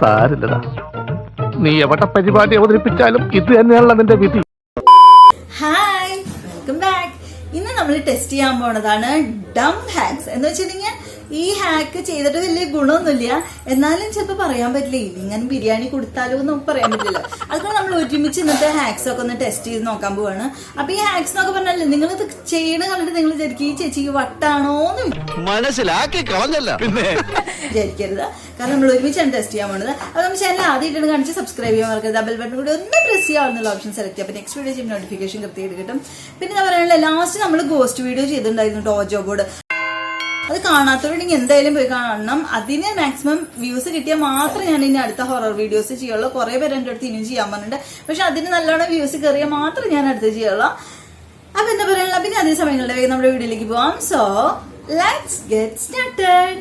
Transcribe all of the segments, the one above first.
സാരില്ലടാ, നീ എവിടെ പരിപാടി അവതരിപ്പിച്ചാലും ഇത് തന്നെയാണല്ലോ നിന്റെ വിധി. Hi, welcome back. ഇന്ന് നമ്മൾ ടെസ്റ്റ് ചെയ്യാൻ പോണതാണ് ഡം ഹാക്സ്. എന്ന് വെച്ചിട്ടുണ്ടെങ്കിൽ ഈ ഹാക്ക് ചെയ്തിട്ട് വലിയ ഗുണമൊന്നുമില്ല, എന്നാലും ചിലപ്പോൾ പറയാൻ പറ്റില്ല ഇങ്ങനെ ബിരിയാണി കൊടുത്താലോ എന്ന് നമുക്ക് പറയാൻ പറ്റില്ല. അതുകൊണ്ട് നമ്മൾ ഒരുമിച്ച് ഇന്നത്തെ ഹാക്സ് ഒക്കെ ഒന്ന് ടെസ്റ്റ് ചെയ്ത് നോക്കാൻ പോവാണ്. അപ്പൊ ഈ ഹാക്സ് എന്നൊക്കെ പറഞ്ഞാലേ നിങ്ങൾ ഇത് ചെയ്യണ കണ്ടിട്ട് നിങ്ങൾ വിചാരിക്കും ഈ ചേച്ചിക്ക് വട്ടാണോ എന്ന് മനസ്സിലാക്കി കളഞ്ഞല്ല പിന്നെ വിചാരിക്കരുത്. കാരണം നമ്മൾ ഒരുമിച്ചാണ് ടെസ്റ്റ് ചെയ്യാൻ പോകുന്നത്. അപ്പൊ നമ്മൾ ചാനൽ ആദ്യമായിട്ടാണ് കാണിച്ച് സബ്സ്ക്രൈബ് ചെയ്യാൻ മറക്കരുത്. ബെൽ ബട്ടൺ കൂടി ഒന്ന് പ്രസ് ചെയ്യാവുന്ന ഓപ്ഷൻ സെലക്ട് ചെയ്യാം. നെക്സ്റ്റ് വീഡിയോ ചെയ്യുമ്പോൾ നോട്ടിഫിക്കേഷൻ കൃത്യമായിട്ട് കിട്ടും. പിന്നെ എന്താ പറയാനുള്ള ലാസ്റ്റ് നമ്മൾ ഗോസ്റ്റ് വീഡിയോ ചെയ്തിട്ടുണ്ടായിരുന്നു ടോജോ ബോർഡ്. അത് കാണാത്തവരുണ്ടെങ്കിൽ എന്തായാലും പോയി കാണണം. അതിന് മാക്സിമം വ്യൂസ് കിട്ടിയാൽ മാത്രമേ ഞാൻ ഇനി അടുത്ത ഹൊറർ വീഡിയോസ് ചെയ്യുള്ളൂ. കുറെ പേര് എൻ്റെ അടുത്ത് ഇനിയും ചെയ്യാൻ പറഞ്ഞിട്ടുണ്ട്. പക്ഷെ അതിന് നല്ലോണം വ്യൂസ് കയറിയാൽ മാത്രമേ ഞാൻ അടുത്ത് ചെയ്യുള്ളൂ. അപ്പൊ എന്താ പറയാനുള്ള പിന്നെ അതേ സമയങ്ങളുടെ വേഗം നമ്മുടെ വീഡിയോയിലേക്ക് പോവാം. So let's get started.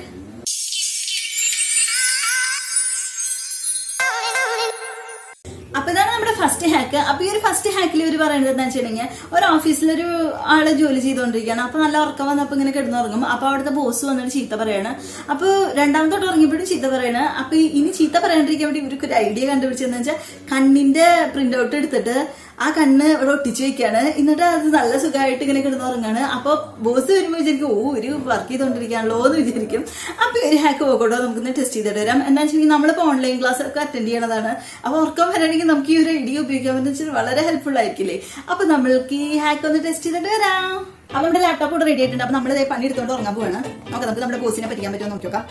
അപ്പൊ ഇതാണ് നമ്മുടെ ഫസ്റ്റ് ഹാക്ക്. അപ്പൊ ഈ ഒരു ഫസ്റ്റ് ഹാക്കിൽ ഇവർ പറയുന്നത് എന്താ വെച്ചിട്ടുണ്ടെങ്കിൽ ഒരു ഓഫീസിലൊരു ആള് ജോലി ചെയ്തുകൊണ്ടിരിക്കുകയാണ്. അപ്പൊ നല്ല ഉറക്കം വന്നപ്പോ ഇങ്ങനെ കിടന്നുറങ്ങും. അപ്പൊ അവിടുത്തെ ബോസ് വന്നിട്ട് ചീത്ത പറയാണ്. അപ്പൊ രണ്ടാമത്തോട്ട് ഉറങ്ങിയപ്പോഴും ചീത്ത പറയാണ്. അപ്പൊ ഇനി ചീത്ത പറയാണ്ടിരിക്കാൻ വേണ്ടി ഇവർക്ക് ഒരു ഐഡിയ കണ്ടുപിടിച്ചതെന്ന് വെച്ചാൽ കണ്ണിന്റെ പ്രിന്റ് ഔട്ട് എടുത്തിട്ട് ആ കണ്ണ് ഇവിടെ ഒട്ടിച്ചു വെക്കാണ്. എന്നിട്ട് അത് നല്ല സുഖമായിട്ട് ഇങ്ങനെ കിടന്നുറങ്ങാണ്. അപ്പൊ ബോസ് വരുമ്പോൾ വിചാരിക്കും ഒരു വർക്ക് ചെയ്തുകൊണ്ടിരിക്കുകയാണല്ലോ എന്ന് വിചാരിക്കും. അപ്പൊ ഒരു ഹാക്ക് പോകട്ടോ നമുക്കൊന്ന് ടെസ്റ്റ് ചെയ്തിട്ട് വരാം. എന്താ വെച്ചിട്ടുണ്ടെങ്കിൽ നമ്മളിപ്പോ ഓൺലൈൻ ക്ലാസ് ഒക്കെ അറ്റൻഡ് ചെയ്യണതാണ്. അപ്പൊ ഉറക്കം വരണമെങ്കിൽ നമുക്ക് ഈ ഒരു ഐഡിയ ഉപയോഗിക്കാൻ പറ്റുന്ന വളരെ ഹെൽപ്ഫുൾ ആയിരിക്കില്ലേ. അപ്പൊ നമ്മൾക്ക് ഈ ഹാക്ക് ഒന്ന് ടെസ്റ്റ് ചെയ്തിട്ട് വരാം. അപ്പൊ നമ്മുടെ ലാപ്ടോപ്പ് കൂടെ റെഡി ആയിട്ടുണ്ട്. അപ്പൊ നമ്മളിതേ പണി എടുത്തോണ്ട് ഉറങ്ങാൻ പോവാണ്. നോക്കാം നമുക്ക് നമ്മുടെ ബോസിനെ പറ്റിക്കാൻ പറ്റുമോ നോക്കി നോക്കാം.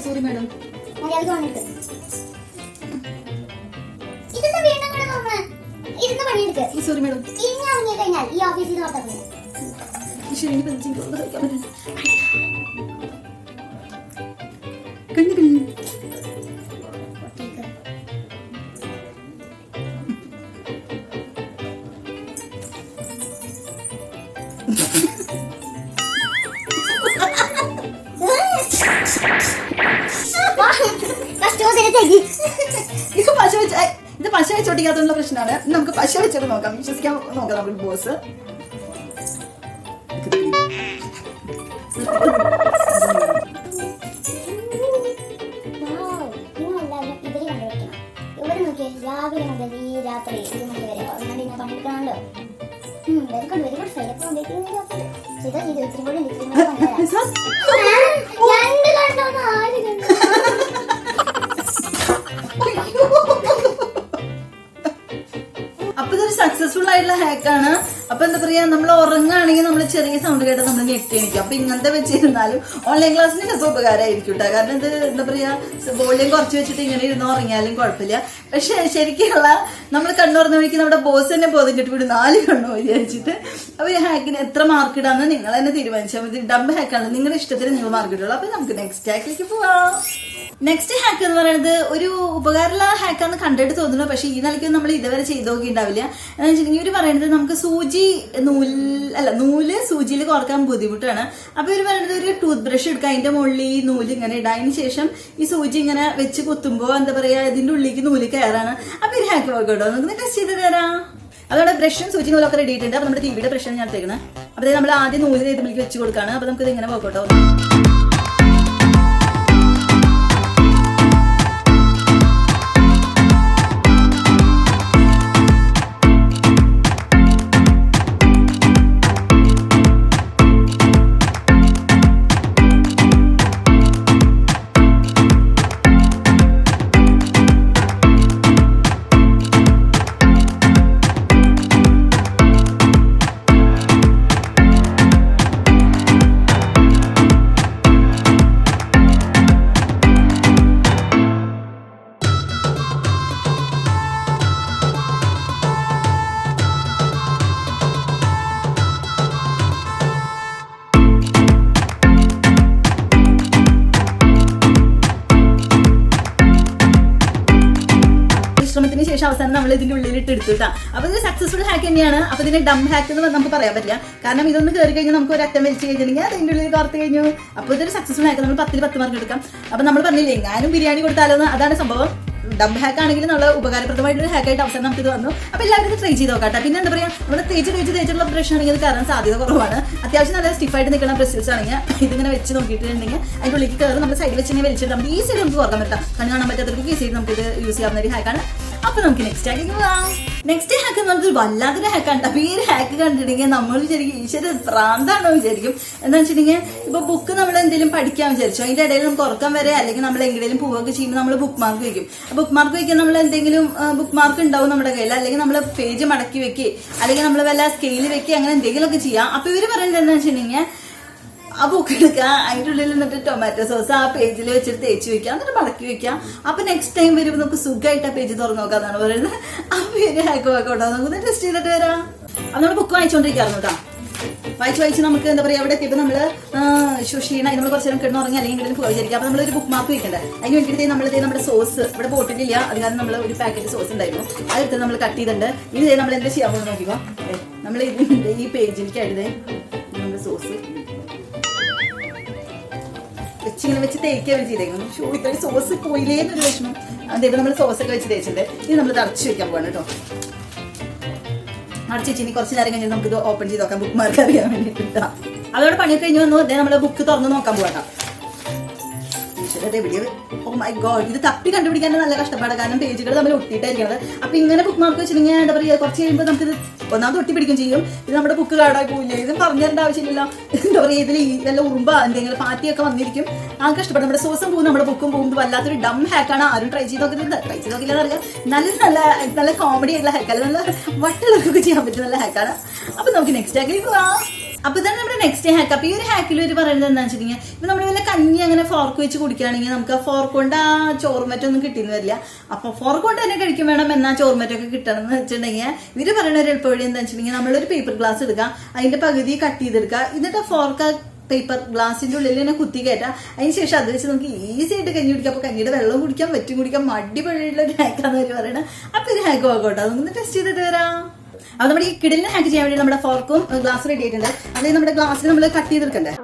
Sorry madam, sorry madam. കഴിഞ്ഞു കഴിഞ്ഞു. ഇത് പശ വെച്ചോട്ടിക്കാത്തുള്ള പ്രശ്നമാണ്. നമുക്ക് പശ വെച്ചിട്ട് നോക്കാം, വിശ്വസിക്കാൻ നോക്കാം നമുക്ക് ബോസ്. രാവിലെ മുതൽ ഈ രാത്രി 1 മണി വരെ പണിയെടുക്കാനുണ്ടോ? Very good very good. അപ്പൊ ഇതൊരു സക്സസ്ഫുൾ ആയിട്ടുള്ള ഹാക്കാണ്. അപ്പൊ എന്താ പറയാ, നമ്മൾ ഉറങ്ങുകയാണെങ്കിൽ നമ്മൾ ചെറിയ സൗണ്ട് കേട്ടാൽ നമ്മൾ ഞെട്ടി എണീക്കും. അപ്പൊ ഇങ്ങനത്തെ വെച്ചിരുന്നാലും ഓൺലൈൻ ക്ലാസ്സിന് ചിലപ്പോൾ ഉപകാരമായിരിക്കും കേട്ടോ. കാരണം ഇത് എന്താ പറയാ, വോളിയം കുറച്ച് വെച്ചിട്ട് ഇങ്ങനെ ഇരുന്ന് ഉറങ്ങിയാലും കുഴപ്പമില്ല. പക്ഷെ ശരിക്കുള്ള നമ്മൾ കണ്ണുറന്ന വഴിക്ക് നമ്മുടെ ബോസ് തന്നെ ബോധം കെട്ടിവിടും 4 കണ്ണു വിചാരിച്ചിട്ട്. അപ്പൊ ഈ ഹാക്കിന് എത്ര മാർക്ക് ഇടാന്ന് നിങ്ങൾ തന്നെ തീരുമാനിച്ചാൽ മതി. ഡംബ് ഹാക്കാണ്, നിങ്ങളുടെ ഇഷ്ടത്തിന് നിങ്ങൾ മാർക്ക് ഇടുള്ളൂ. അപ്പൊ നമുക്ക് നെക്സ്റ്റ് ഹാക്കിലേക്ക് പോവാം. നെക്സ്റ്റ് ഹാക്ക് എന്ന് പറയുന്നത് ഒരു ഉപകാരമുള്ള ഹാക്കാന്ന് കണ്ടിട്ട് തോന്നുന്നു. പക്ഷെ ഈ നിലയ്ക്കൊന്നും നമ്മൾ ഇതുവരെ ചെയ്ത് നോക്കിയിട്ടുണ്ടാവില്ല. എന്ന് വെച്ചിട്ടുണ്ടെങ്കിൽ ഇവർ പറയുന്നത് നമുക്ക് നൂല് സൂചിയിൽ കോർക്കാൻ ബുദ്ധിമുട്ടാണ്. അപ്പൊ ഇവർ പറയുന്നത് ഒരു ടൂത്ത് ബ്രഷ് എടുക്കുക, അതിന്റെ മുകളിൽ ഈ നൂല് ഇങ്ങനെ ഇടാം. അതിന് ശേഷം ഈ സൂചി ഇങ്ങനെ വെച്ച് കുത്തുമ്പോൾ എന്താ പറയാ, ഇതിന്റെ ഉള്ളിലേക്ക് നൂല് കയറാണ്. അപ്പൊ ഒരു ഹാക്ക് നോക്കട്ടോ, നമുക്ക് ടെസ്റ്റ് ചെയ്ത് തരാം. അതോടെ ബ്രഷും സൂചി നൂലൊക്കെ റെഡി ആയിട്ടുണ്ട്. അപ്പൊ നമ്മുടെ ടിവിയുടെ ബ്രഷാണ് ഞാൻ എടുത്തേക്കുന്നത്. അപ്പൊ നമ്മൾ ആദ്യം നൂല് ഇതിലേക്ക് വെച്ച് കൊടുക്കുകയാണ്. അപ്പൊ നമുക്ക് ഇത് ഇങ്ങനെ പോകട്ടോ. അവസാനം നമ്മൾ ഇതിന്റെ ഉള്ളിലിട്ട് എടുത്തുട്ടാ. അപ്പൊ ഇത് സക്സസ്ഫുൾ ഹാക്ക് തന്നെയാണ്. അപ്പൊ ഇതിന്റെ ഡം ഹാക്ക് എന്ന് നമുക്ക് പറയാൻ പറ്റില്ല, കാരണം ഇതൊന്ന് കയറി കഴിഞ്ഞാൽ നമുക്ക് ഒരു അറ്റം വലിച്ചു കഴിഞ്ഞിട്ടുണ്ടെങ്കിൽ അതിന്റെ ഉള്ളിൽ കോർത്ത് കഴിഞ്ഞു. അപ്പൊ ഇതൊരു സക്സസ്ഫുൾ ഹാക്ക്. നമ്മൾ 10 മാർക്ക് എടുക്കാം. അപ്പൊ നമ്മൾ പറഞ്ഞില്ലേ ഞാനും ബിരിയാണി കൊടുത്താലോ, അതാണ് സംഭവം. ഡം ഹാക്ക് ആണെങ്കിൽ നമ്മൾ ഉപകാരപ്രദമായിട്ടുള്ള ഹാക്കായിട്ട് അവസാനം നമുക്ക് ഇത് വന്നു. അപ്പൊ എല്ലാവരും ഇത് ട്രൈ ചെയ്ത് നോക്കാം. പിന്നെ എന്താ പറയാ, നമ്മൾ തേച്ചിട്ടുള്ള ബ്രഷ് ആണെങ്കിൽ അത് കയറാൻ സാധ്യത കുറവാണ്. അത്യാവശ്യം നല്ല സ്റ്റിഫായിട്ട് നിൽക്കുന്ന ബ്രഷസ് ആണെങ്കിൽ ഇതിങ്ങനെ വെച്ച് നോക്കിയിട്ടുണ്ടെങ്കിൽ അതിന്റെ ഉള്ളിലേക്ക് കയറി നമ്മൾ സൈഡ് വെച്ച് ഇങ്ങനെ വലിച്ചിട്ട് നമുക്ക് ഈസി ആയിട്ട് നമുക്ക് ഓർക്കാൻ പറ്റാം. കണ്ണ് കാണാൻ പറ്റാത്തവർക്ക് ഈസി ആയിട്ട് നമുക്ക് ഇത് യൂസ് ചെയ്യാവുന്ന ഒരു ഹാക്കാണ്. അപ്പൊ നമുക്ക് നെക്സ്റ്റ് ഹാക്കിലേക്ക് പോവാം. നെക്സ്റ്റ് ഹാക്ക് എന്ന് പറഞ്ഞത് വല്ലാത്തൊരു ഹാക്കാണ്. അപ്പൊ ഈ ഒരു ഹാക്ക് കണ്ടിട്ടുണ്ടെങ്കിൽ നമ്മൾ വിചാരിക്കും ഈശ്വര ഭ്രാന്താണോ വിചാരിക്കും. എന്താ വെച്ചിട്ടുണ്ടെങ്കിൽ ഇപ്പൊ ബുക്ക് നമ്മൾ എന്തെങ്കിലും പഠിക്കാൻ വിചാരിച്ചു, അതിന്റെ ഇടയിൽ നമുക്ക് ഉറക്കം വരെ അല്ലെങ്കിൽ നമ്മൾ എങ്ങനെയും പോവുകയൊക്കെ ചെയ്യുമ്പോൾ നമ്മൾ ബുക്ക് മാർക്ക് വയ്ക്കും. ബുക്ക് മാർക്ക് വയ്ക്കാൻ നമ്മൾ എന്തെങ്കിലും ബുക്ക് മാർക്ക് ഉണ്ടാവും നമ്മുടെ കയ്യിൽ, അല്ലെങ്കിൽ നമ്മൾ പേജ് മടക്കി വെക്കുക, അല്ലെങ്കിൽ നമ്മൾ വല്ല സ്കെയിൽ വെക്കുക, അങ്ങനെ എന്തെങ്കിലുമൊക്കെ ചെയ്യാം. അപ്പൊ ഇവര് പറയുന്നത് എന്താ വെച്ചിട്ടുണ്ടെങ്കിൽ ആ ബുക്ക് എടുക്കുക, അതിൻ്റെ ഉള്ളിൽ നിന്നിട്ട് ടൊമാറ്റോ സോസ് ആ പേജിൽ വെച്ചിട്ട് തേച്ച് വെക്കുക, എന്നിട്ട് മടക്കി വെക്കുക. അപ്പൊ നെക്സ്റ്റ് ടൈം വരുമ്പോൾ നമുക്ക് സുഖമായിട്ട് ആ പേജ് തുറന്നു നോക്കാന്നാണ് പറയുന്നത്. ആ പേര് ഹാക്ക് വാക്കോട്ടോ, നമുക്ക് ടെസ്റ്റ് ചെയ്തിട്ട് വരാം. അത് നമ്മൾ ബുക്ക് വായിച്ചുകൊണ്ടിരിക്കാറുണ്ട് കേട്ടോ. വായിച്ച് നമുക്ക് എന്താ പറയാ, അവിടെ എത്തിയപ്പോൾ നമ്മള് ക്ഷീണായി നമ്മൾ കുറച്ച് നേരം കിടന്നുറങ്ങി അല്ലെങ്കിൽ ഇങ്ങനെ പോയി വിചാരിക്കുക. അപ്പൊ നമ്മളൊരു ബുക്ക് മാർക്ക് വെക്കണ്ടേ, അതിന് വേണ്ടിയിട്ട് നമ്മുടെ സോസ് ഇവിടെ ബോട്ടിലില്ല, അത് കാരണം നമ്മൾ ഒരു പാക്കറ്റ് സോസ് ഉണ്ടായിരുന്നു, അതെടുത്ത് നമ്മൾ കട്ട് ചെയ്തിട്ടുണ്ട്. ഇനി നമ്മൾ എന്താ ചെയ്യാൻ പോകുന്നത് നോക്കിക്കോ. നമ്മൾ ഇതിന്റെ ഈ പേജിലേക്ക് ആയിട്ട് നമ്മുടെ സോസ് വെച്ചിങ്ങനെ വെച്ച് തേക്കുകയാണ് ചെയ്തേക്കുന്നു. ഇത്രയും സോസ് പോയില്ലേന്നൊരു വിഷമം. അതേപോലെ നമ്മൾ സോസൊക്കെ വെച്ച് തേച്ചിട്ടുണ്ട്. ഇനി നമ്മൾ അടച്ചു വെക്കാൻ പോവാണ് കേട്ടോ. അടച്ചു വെച്ചിനി കുറച്ച് നേരം കഴിഞ്ഞാൽ നമുക്ക് ഇത് ഓപ്പൺ ചെയ്ത് നോക്കാം, ബുക്ക് മാർക്ക് അറിയാൻ വേണ്ടിയിട്ട്. അതോടെ പണിയൊക്കെ കഴിഞ്ഞ് വന്നു. അതേ നമ്മൾ ബുക്ക് തുറന്ന് നോക്കാൻ പോകട്ടോ. ഓ മൈ ഗോഡ്, ഇത് തപ്പി കണ്ടുപിടിക്കാൻ നല്ല കഷ്ടപ്പാട്, കാരണം പേജുകൾ തമ്മിൽ ഒട്ടിയിട്ടായിരിക്കണത്. അപ്പൊ ഇങ്ങനെ ബുക്ക് മാർക്ക് വെച്ചിട്ടുണ്ടെങ്കിൽ എന്താ പറയുക, കുറച്ച് കഴിയുമ്പോൾ നമുക്കിത് ഒന്നാമത് ഒട്ടി പിടിക്കും ചെയ്യും. ഇത് നമ്മുടെ ബുക്ക് കാർഡായി പോയില്ലേ, ഇത് പറഞ്ഞു തരേണ്ട ആവശ്യമില്ലല്ലോ. എന്താ പറയുക, ഇതിൽ വല്ല ഉറുമ്പ എന്തെങ്കിലും പാറ്റിയൊക്കെ വന്നിരിക്കും. ആ കഷ്ടപ്പാട്, നമ്മുടെ സോസും പോകും, നമ്മുടെ ബുക്കും പോകും. ഇത് വല്ലാത്തൊരു ഡം ഹാക്കാണ്. ആരും ട്രൈ ചെയ്ത് നോക്കിയിട്ടുണ്ട്, ട്രൈ ചെയ്ത് നോക്കില്ലെന്ന് അറിയാം. നല്ല കോമഡി ആയിട്ടുള്ള ഹാക്കല്ല, നല്ല വട്ടുള്ളവർക്കൊക്കെ ചെയ്യാൻ പറ്റുന്ന നല്ല ഹാക്കാണ്. അപ്പൊ നമുക്ക് നെക്സ്റ്റ് ഹാക്കിലേക്ക് പോവാം. അപ്പൊ ഇതാണ് നമ്മുടെ നെക്സ്റ്റ് ഹാക്ക്. അപ്പൊ ഈ ഒരു ഹാക്കിൽ ഒരു പറയുന്നത് എന്താണെന്ന് വെച്ചിട്ടുണ്ടെങ്കിൽ, ഇപ്പൊ നമ്മൾ വല്ല കഞ്ഞി അങ്ങനെ ഫോർക്ക് വെച്ച് കുടിക്കുകയാണെങ്കിൽ നമുക്ക് ആ ഫോർക്ക് കൊണ്ട് ആ ചോറുമറ്റൊന്നും കിട്ടിയെന്ന് വരില്ല. അപ്പൊ ഫോർക്ക് കൊണ്ട് തന്നെ കഴിക്കും വേണം, എന്നാ ചോറുമറ്റൊക്കെ കിട്ടണം എന്ന് വെച്ചിട്ടുണ്ടെങ്കിൽ ഇവര് പറയുന്ന ഒരു എളുപ്പവഴി എന്താ വെച്ചിട്ടുണ്ടെങ്കിൽ, നമ്മളൊരു പേപ്പർ ഗ്ലാസ് എടുക്കുക, അതിന്റെ പകുതി കട്ട് ചെയ്തെടുക്കുക, എന്നിട്ട് ഫോർക്ക് പേപ്പർ ഗ്ലാസിന്റെ ഉള്ളിൽ തന്നെ കുത്തി കയറ്റാം. അതിനുശേഷം അത് വെച്ച് നമുക്ക് ഈസി ആയിട്ട് കഞ്ഞി കുടിക്കാം. അപ്പൊ കഞ്ഞിയുടെ വെള്ളം കുടിക്കാം, വെറ്റും കുടിക്കാം. അടിപൊളിയുള്ള ഒരു ഹാക്കാന്ന് അവർ പറയുന്നത്. അപ്പൊ ഇത് ഹാക്ക് ആക്കോട്ടെ, നമുക്ക് ടെസ്റ്റ് ചെയ്തിട്ട് വരാം. അത് നമ്മുടെ ഈ കിടലിനെ ഹാക്ക് ചെയ്യാൻ വേണ്ടി നമ്മുടെ ഫോർക്കും ഗ്ലാസ് റെഡി ആയിട്ടുണ്ട്. അതായത് നമ്മുടെ ഗ്ലാസ്സിൽ നമ്മൾ കട്ട് ചെയ്തെടുക്കണ്ടേ.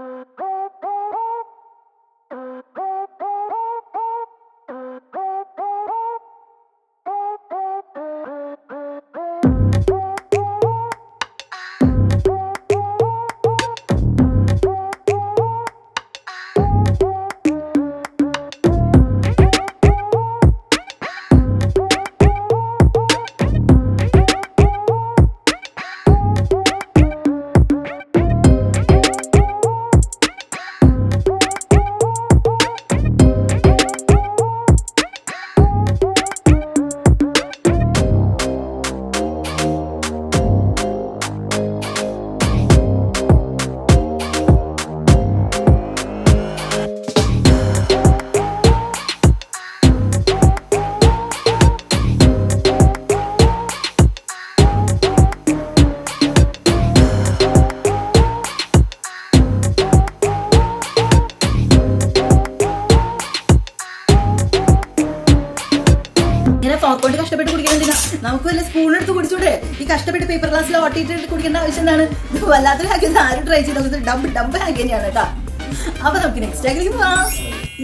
ഫോർക്കോട്ട് കഷ്ടപ്പെട്ട് കുടിക്കണമെന്നില്ല, നമുക്ക് വല്ല സ്പൂൺ എടുത്ത് കുടിച്ചൂടെ. ഈ കഷ്ടപ്പെട്ട് പേപ്പർ ഗ്ലാസ്സിൽ ഓട്ടിയിട്ട് കുടിക്കേണ്ട ആവശ്യം എന്താണ്? വല്ലാത്തൊരു ഹാക്ക് ആരും ട്രൈ ചെയ്ത് നോക്കുന്നത് ഡബ് ഹാക്ക് തന്നെയാണ് കേട്ടോ. അപ്പൊ നമുക്ക് നെക്സ്റ്റ് ഹാക്കിലേക്ക് പോവാം.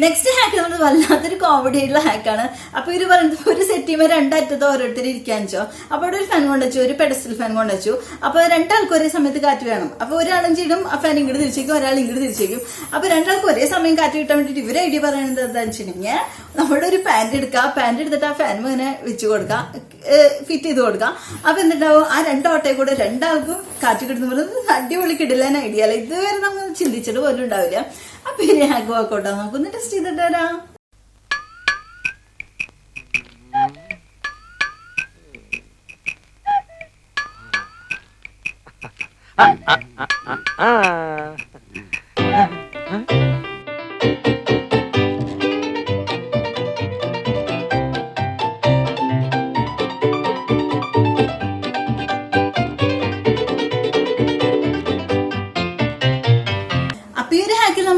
നെക്സ്റ്റ് ഹാക്ക് നമ്മൾ വല്ലാത്തൊരു കോമഡി ആയിട്ടുള്ള ഹാക്കാണ്. അപ്പൊ ഇവര് പറയുന്നത്, ഒരു സെറ്റിമേ രണ്ടറ്റത്ത് ഓരോരുത്തർ ഇരിക്കാൻ വെച്ചോ. അപ്പൊ അവിടെ ഒരു ഫാൻ കൊണ്ടുവച്ചു, ഒരു പെഡസ്റ്റൽ ഫാൻ കൊണ്ടുവച്ചു. അപ്പൊ രണ്ടാൾക്ക് ഒരേ സമയത്ത് കാറ്റ് വേണം. അപ്പൊ ഒരാളും ചെയ്യും ആ ഫാൻ ഇങ്ങോട്ട് തിരിച്ചേക്കും, ഒരാൾ ഇങ്ങോട്ട് തിരിച്ചേക്കും. അപ്പൊ രണ്ടാൾക്ക് ഒരേ സമയം കാറ്റ് കിട്ടാൻ വേണ്ടിട്ട് ഇവര് ഐഡിയ പറയുന്നത് എന്താണെന്ന് വെച്ചിട്ടുണ്ടെങ്കിൽ, നമ്മുടെ ഒരു പാന്റ് എടുക്കുക, പാന്റ് എടുത്തിട്ട് ആ ഫാൻ ഇങ്ങനെ വെച്ച് കൊടുക്കുക, ഫിറ്റ് ചെയ്ത് കൊടുക്കുക. അപ്പൊ എന്നിട്ടാവും ആ രണ്ടോട്ടയെ കൂടെ രണ്ടാൾക്കും കാറ്റ് കിട്ടുന്ന അടിപൊളി കിടില്ല ഐഡിയ അല്ല. ഇതുവരെ നമ്മൾ ചിന്തിച്ചിട്ട് പോലും ഉണ്ടാവില്ല. അപ്പൊ ഇനി ഹാക്ക് വാക്കോട്ടോ, നമുക്കൊന്ന് ടെസ്റ്റ് ചെയ്തിട്ട് വരാം.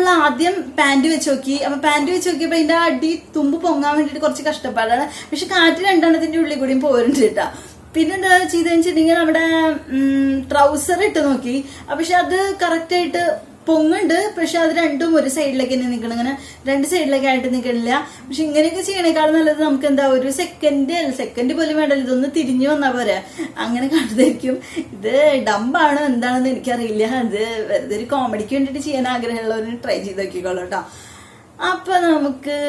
നമ്മൾ ആദ്യം പാന്റ് വെച്ച് നോക്കി. അപ്പൊ പാന്റ് വെച്ച് നോക്കിയപ്പോ അതിന്റെ അടി തുമ്പ് പൊങ്ങാൻ വേണ്ടിട്ട് കുറച്ച് കഷ്ടപ്പാടാണ്. പക്ഷെ കാറ്റ് രണ്ടെണ്ണത്തിന്റെ ഉള്ളിൽ കൂടിയും പോരുന്നുണ്ട് കേട്ടാ. പിന്നെന്താ ചെയ്തെന്ന് വെച്ചിട്ടുണ്ടെങ്കിൽ നമ്മുടെ ട്രൗസർ ഇട്ട് നോക്കി. പക്ഷെ അത് കറക്റ്റ് ആയിട്ട് പൊങ്ങുണ്ട്. പക്ഷെ അത് രണ്ടും ഒരു സൈഡിലേക്ക് തന്നെ നിൽക്കണം, ഇങ്ങനെ രണ്ട് സൈഡിലേക്ക് ആയിട്ട് നിൽക്കണില്ല. പക്ഷെ ഇങ്ങനെയൊക്കെ ചെയ്യണേക്കാൾ നല്ലത് നമുക്ക് എന്താ ഒരു സെക്കൻഡ് പോലും വേണ്ടല്ലോ, ഇതൊന്ന് തിരിഞ്ഞു വന്നാ പോരാ. അങ്ങനെ കാണുന്നതായിരിക്കും. ഇത് ഡമ്പാണ് എന്താണെന്ന് എനിക്കറിയില്ല. അത് വെറുതെ ഒരു കോമഡിക്ക് വേണ്ടിട്ട് ചെയ്യാൻ ആഗ്രഹമുള്ളവര് ട്രൈ ചെയ്ത് നോക്കിക്കോളൂ കേട്ടോ. അപ്പൊ നമുക്ക്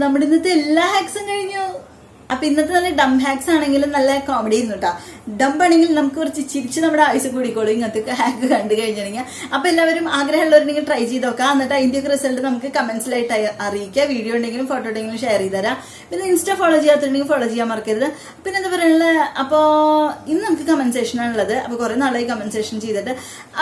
നമ്മുടെ ഇന്നത്തെ എല്ലാ ഹാക്സും കഴിഞ്ഞു. അപ്പൊ ഇന്നത്തെ നല്ല ഡം ഹാക്സ് ആണെങ്കിലും നല്ല കോമഡി ആയിരുന്നു കേട്ടോ. ഡംപ് ആണെങ്കിൽ നമുക്ക് കുറച്ച് ചിരിച്ച് നമ്മുടെ ആയുസ് കൂടിക്കോളും ഇങ്ങനത്തെ ഹാക്ക് കണ്ടു കഴിഞ്ഞിട്ടുണ്ടെങ്കിൽ. അപ്പൊ എല്ലാവരും ആഗ്രഹമുള്ളവരുണ്ടെങ്കിൽ ട്രൈ ചെയ്ത് നോക്കാം. എന്നിട്ട് അതിന്റെയൊക്കെ റിസൾട്ട് നമുക്ക് കമന്റ്സിലായിട്ട് അറിയിക്കുക. വീഡിയോ ഉണ്ടെങ്കിലും ഫോട്ടോ ഉണ്ടെങ്കിലും ഷെയർ ചെയ്ത് തരാം. പിന്നെ ഇൻസ്റ്റ ഫോളോ ചെയ്യാത്തുണ്ടെങ്കിൽ ഫോളോ ചെയ്യാൻ മറക്കരുത്. പിന്നെ എന്താ പറയാനുള്ളത്, അപ്പോ ഇന്ന് നമുക്ക് കമന്റ് സെഷൻ ആണുള്ളത്. അപ്പൊ കുറെ നാളായി കമന്റ് സെഷൻ ചെയ്തിട്ട്.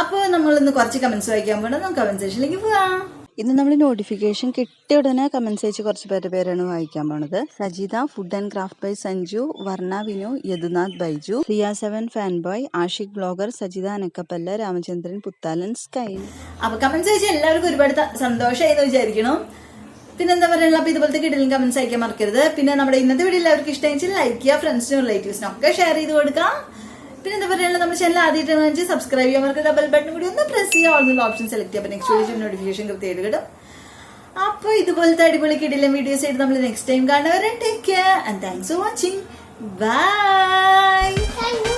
അപ്പൊ നമ്മൾ ഇന്ന് കുറച്ച് കമന്റ്സ് വായിക്കാൻ പോകണം. നമുക്ക് കമന്റ് സെഷനിലേക്ക് പോവാം. ഇന്ന് നമ്മൾ നോട്ടിഫിക്കേഷൻ കിട്ടിയ ഉടനെ കമന്റ്സ് അയച്ച് കുറച്ച് പേരാണ് വായിക്കാൻ പോണത്. Sajitha, food and craft by Sanju, Varna Vinu, Yadunath Baiju, Riya 7 fan boy, Ashiq blogger, Sajitha Anakkappalla, Ramachandran Puthalan, sky. അപ്പൊ കമന്റ്സ് അയച്ച് എല്ലാവർക്കും ഒരുപാട് സന്തോഷമായി എന്ന് വിചാരിക്കണം. പിന്നെന്താ പറയുക, അപ്പൊ ഇതുപോലത്തെ കിടലും കമന്റ്സ് അയക്കാൻ മറക്കരുത്. പിന്നെ നമ്മുടെ ഇന്നത്തെ വീഡിയോ എല്ലാവർക്കും ഇഷ്ടമായിട്ട് ലൈക്ക് ചെയ്യുക, ഫ്രണ്ട്സിനും റിലേറ്റീവ്സിനും ഒക്കെ ഷെയർ ചെയ്ത് കൊടുക്കാം. പിന്നെ എന്താ പറയുക, നമ്മുടെ ചാനൽ ആദ്യമായിട്ട് സബ്സ്ക്രൈബ് ചെയ്യാൻ മറക്കുക. ബെൽ ബട്ടൺ കൂടി ഒന്ന് പ്രസ് ചെയ്യുക, ഓൾ ഓപ്ഷൻ സെലക്ട് ചെയ്യുക. നെക്സ്റ്റ് വീഡിയോ നോട്ടിഫിക്കേഷൻ കൃത്യമായിട്ട് കിട്ടും. അപ്പൊ ഇതുപോലത്തെ അടിപൊളി കിടിലൻ വീഡിയോസ് ആയിട്ട് നമ്മൾ നെക്സ്റ്റ് ടൈം കാണുന്നവരെ take care and thanks for watching. By.